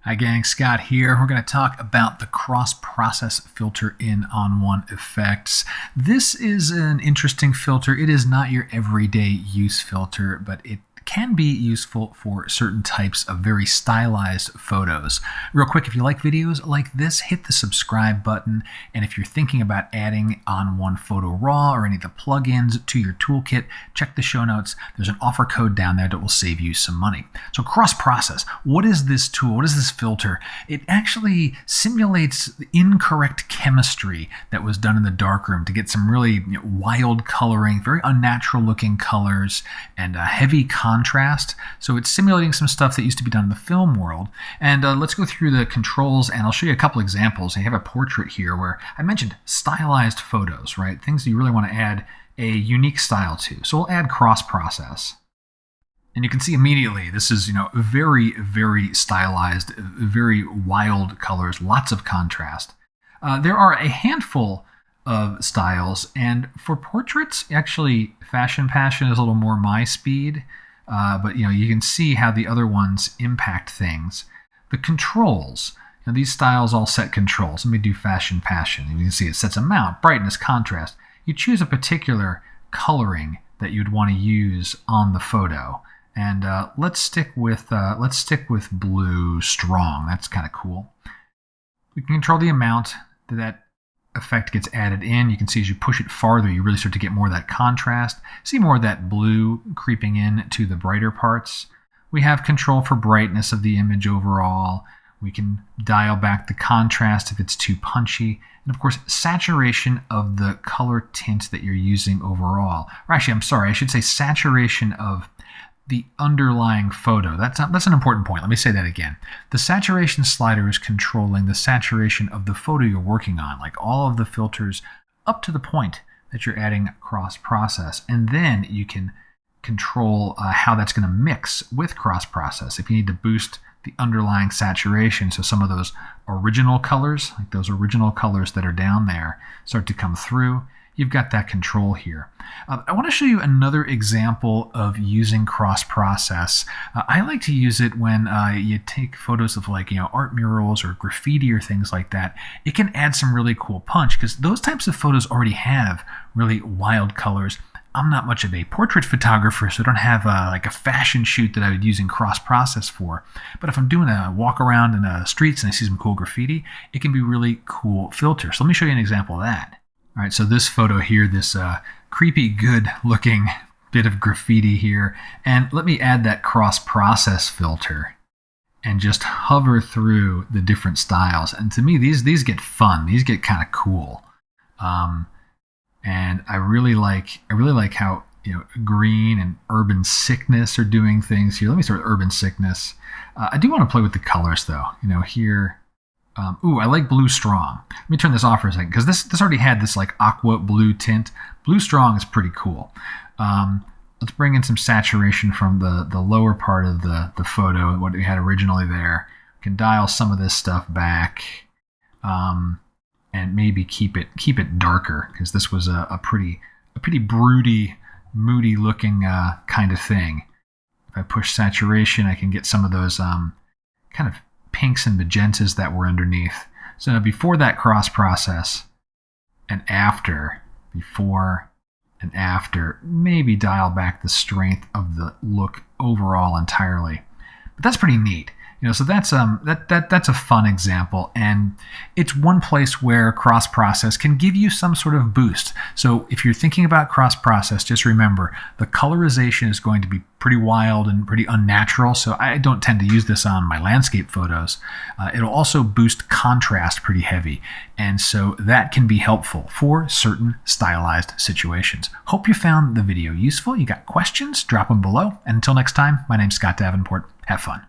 Hi gang, Scott here. We're going to talk about the cross-process filter in ON1 effects. This is an interesting filter. It is not your everyday use filter, but it can be useful for certain types of very stylized photos. Real quick, if you like videos like this, hit the subscribe button. And if you're thinking about adding ON1 Photo Raw or any of the plugins to your toolkit, check the show notes. There's an offer code down there that will save you some money. So cross-process, what is this tool? What is this filter? It actually simulates the incorrect chemistry that was done in the darkroom to get some really wild coloring, very unnatural looking colors, and heavy contrast. So it's simulating some stuff that used to be done in the film world. And let's go through the controls, and I'll show you a couple examples. I have a portrait here where I mentioned stylized photos, right? Things that you really want to add a unique style to. So we'll add cross-process. And you can see immediately, this is, very, very stylized, very wild colors, lots of contrast. There are a handful of styles, and for portraits, actually, Fashion Passion is a little more my speed. But you can see how the other ones impact things. The controls, these styles all set controls. Let me do Fashion Passion. You can see it sets amount, brightness, contrast. You choose a particular coloring that you'd want to use on the photo. And let's stick with blue strong. That's kind of cool. We can control the amount that effect gets added in. You can see as you push it farther, you really start to get more of that contrast. See more of that blue creeping in to the brighter parts. We have control for brightness of the image overall. We can dial back the contrast if it's too punchy. And of course, saturation of the color tint that you're using overall. Or actually, I'm sorry, I should say saturation of the underlying photo. That's an important point. Let me say that again. The saturation slider is controlling the saturation of the photo you're working on, like all of the filters up to the point that you're adding cross-process. And then you can control how that's going to mix with cross-process. If you need to boost the underlying saturation, so some of those original colors, like those original colors that are down there, start to come through, you've got that control here. I want to show you another example of using cross-process. I like to use it when you take photos of art murals or graffiti or things like that. It can add some really cool punch because those types of photos already have really wild colors. I'm not much of a portrait photographer, so I don't have a fashion shoot that I would use in cross-process for. But if I'm doing a walk around in the streets and I see some cool graffiti, it can be really cool filter. So let me show you an example of that. All right, so this photo here, this creepy good looking bit of graffiti here, and let me add that cross-process filter and just hover through the different styles. And to me, these get fun. These get kind of cool. And I really like how green and urban sickness are doing things here. Let me start with urban sickness. I do want to play with the colors though. Here. I like blue strong. Let me turn this off for a second because this already had this aqua blue tint. Blue strong is pretty cool. Let's bring in some saturation from the lower part of the photo, what we had originally there. We can dial some of this stuff back, and maybe keep it darker because this was a pretty broody, moody looking kind of thing. If I push saturation, I can get some of those kind of pinks and magentas that were underneath. So now before that cross process and after, before and after, maybe dial back the strength of the look overall entirely. But that's pretty neat. So that's a fun example, and it's one place where cross-process can give you some sort of boost. So if you're thinking about cross-process, just remember the colorization is going to be pretty wild and pretty unnatural, so I don't tend to use this on my landscape photos. It'll also boost contrast pretty heavy, and so that can be helpful for certain stylized situations. Hope you found the video useful. You got questions? Drop them below. And until next time, my name's Scott Davenport. Have fun.